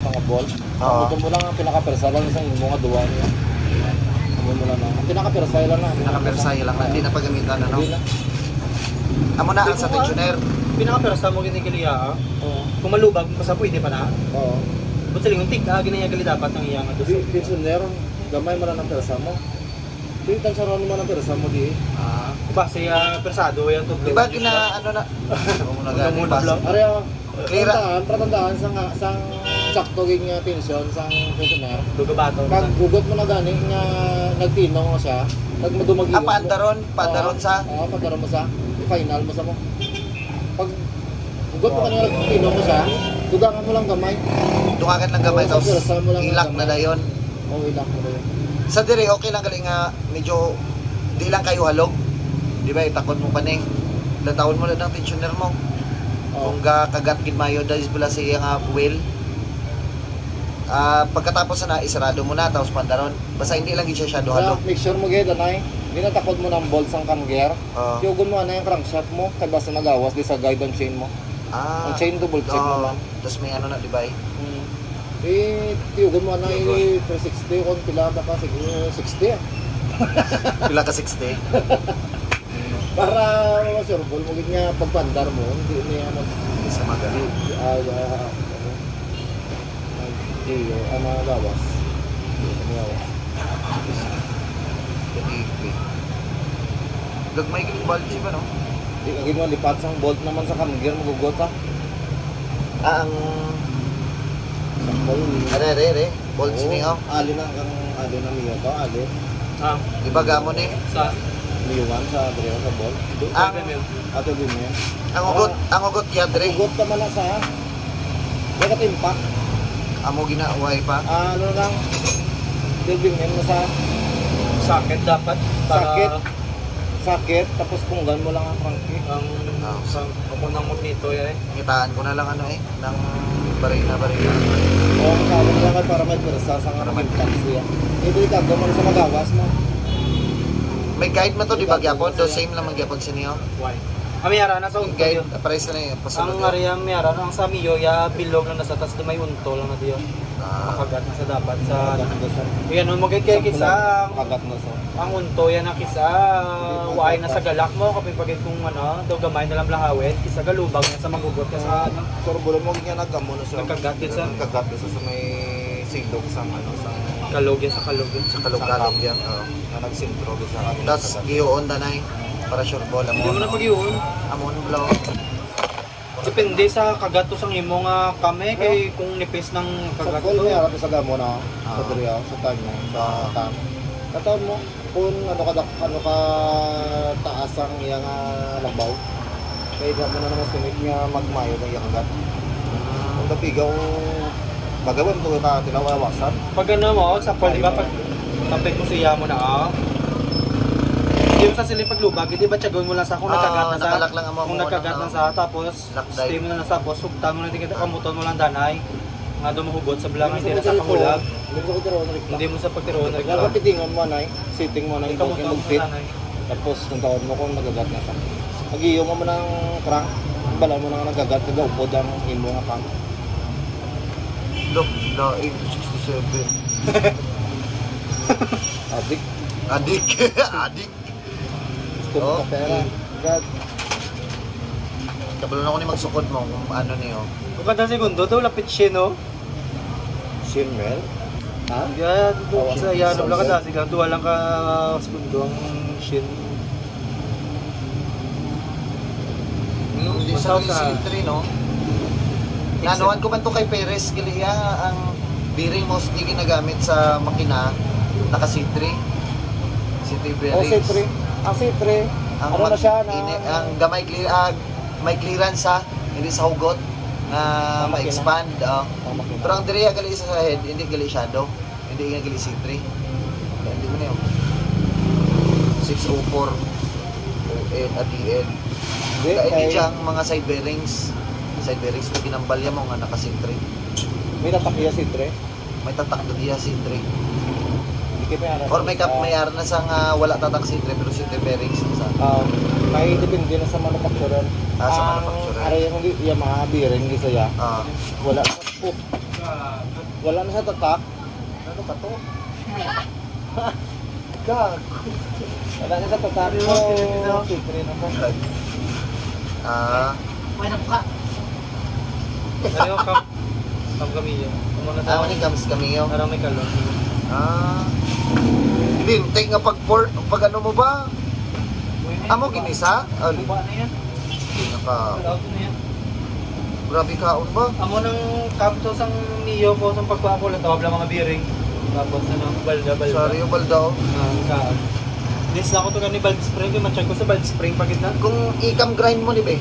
mga ball. Ito mo lang ang pinaka-persa lang isang imo nga duwa niya. Amo mo lang ang pinaka-persa lang na. Pinaka-persa lang na, hindi na pagamitan ano. Amo na ang sa tensioner. Pinaka-persa mo ginikiliya. Kung malubag mo pa sa pwede pa na. Oo. But sa linguntik, ginaya-gali dapat ng iyang ato. Tensioner, gamay mo lang ang persa mo. Pintan sa ron mo ng persa mo di. Base persado yan to. Di ba gina ano na? Amo na gani base. Arya, Clear. pratandaan sang sakto ging tension sang tensioner. Dugabato. Pag gugot mo na gani nga nagtinaw nga siya, nagmadumagi. Pandaron sa. Oo, pandaron mo sa final mo sa mo. Pag gugot mo kanina nagtinaw mo siya, dugangan mo lang gamay. Dugangan lang gamay tapos ilak na dayon. Oo, ilak na dayon. Sa dire okay lang gali nga medyo di lang kayo halog. Di ba itakon mo pa ni. Latawon mo lang ang tensioner mo. Kung kagat gid mayo dahil pala sa iyang wheel. Pagkatapos na isarado mo na tapos pandaron. Basta hindi lang gid siya halog. Make sure mo gid anay. Ginatakod mo ng bolts ang cam gear. Yugon mo na yung crankshaft mo kay basta nagawas di sa guide and chain mo. Ang chain double check mo lang. Tapos may ano na di ba? Yugon mo na yung 360 kung pila ba ka siguro 60. Pila ka 60. Para sure ball mo gid nga pagpandar mo hindi niya sa magali. Ano gawas. Gagmay gid bulge ba no? Di kagin mo lipat sang bolt naman sa cam gear magugot ha. Ang Are bolts ni oh. Ali na kang ali na niyo to, ali. Ibaga mo ni Sa Niyuan sa dre sa ball. Ato din niya. Ang ugot ya dre. Ugot ka man na sa. Dagat impact. Amo ginaway pa. Ano lang. Building mo sa sakit dapat. Sakit tapos punggan mo lang ang cranky. Ang papunang mo dito yan Ngitaan ko na lang ano ng barina. Oo, sabi ko lang para may persa sa nga impact siya. Ito ikaw man sa magawas mo. May guide mo to di ba gyapon? Do same lang man gyapon sa niyo. Why? Amiyara na sa unto Guide yun. pares na yung pasulod. Ang ariyang miyara ang sa miyo ya bilog lang na sa tas may unto lang na diyo. Makagat na sa dapat sa yan mo magkikit sa kagat na sa. Ang unto yan ang kisa waay na sa galak mo kapag pagit kung ano daw gamay na lang lahawin kisa galubag na sa magugot ka sa ano. Sorbulo mo ginya nagamo na sa. Nagkagat din sa sa may sindok sa ano sa kalog yan sa kalog yan. Sa kalog-kalog yan. Na nagsintro sa akin. Tapos giyoon danay para sure ball amo. Hindi mo na pag-iyon. Amon blow. Depende sa kagato sang imo nga kami kay kung nipis ng Sa kagato. ball may harap sa gamo na sa diriya sa tanyo sa tam. Kataon mo kung ano ka taas ang iyang labaw. Kaya di mo na naman sinig nga magmayo ng iyang kagat. Kung napigaw bagawan to ta tinawawasan. Pag ano mo sa pwede ba pag tapik mo siya mo na Hindi mo sa siling paglubag, hindi ba tiyagawin mo lang sa kung nakagat na sa kung nakagat na sa tapos stay mo na sa tapos sugtan mo na tingin kamuton mo lang danay nga dumuhugot sa bilang hindi na sa pangulag hindi mo sa pagtiroon na Dapat titingan mo na sitting mo na yung fit. Tapos kung taon mo kung nagagat na sa magiyo mo ng crank bala mo na nagagat nagaupod ang imo nga crank. Look, na 867. Adik. Gusto ka pera. God. Kabalo na ako ni magsukod mo kung ano niyo. Kung kada segundo daw lapit siya no? Shinmel? Ha? Yan, sa yanong lang ka sigang duwa lang ka segundo ang shin. Hindi sa C3 no? Nanuhan ko man to kay Perez Giliya ang bearing mostly ginagamit sa makina naka C3. C3 bearings. C3. Ang C3, ano na siya na ang gamay may clearance sa hindi sa hugot na ma-expand. Pero ang diriya gali sa head, hindi gali shadow. Hindi nga gali C3. Hindi mo na yun. 604 08 at the end. Hindi siyang mga side bearings. Side bearings na ginambalya mo nga naka C3. may tatakya C3. May tatak na diya C3. Or may ar na sang wala tatak C3 pero C3 bearings sa. May depende na sa manufacturer. Sa manufacturer. Are yung Yamaha bearing gisa ya. Wala sa spook. Wala na sa tatak. Ano ka to? Gag. Wala na sa tatak mo. Siyempre na po. Ano yung kam kami yun? Kumuna sa Ano ni Gams kami yun? parang may kalon. Hindi, take nga pag ano mo ba? Amo ginisa? Ano? Luba na yan. Naka, Out na yan. grabe kaon ba? Amo ng kapto sang niyo po sa pagpapo lang tawag lang mga bearing. Tapos ano, balda. Sorry, baldaw. Kaan. This na ako to gani bulb spring, kaya matchag ko sa bulb spring pagit na. Kung ikam grind mo ni be,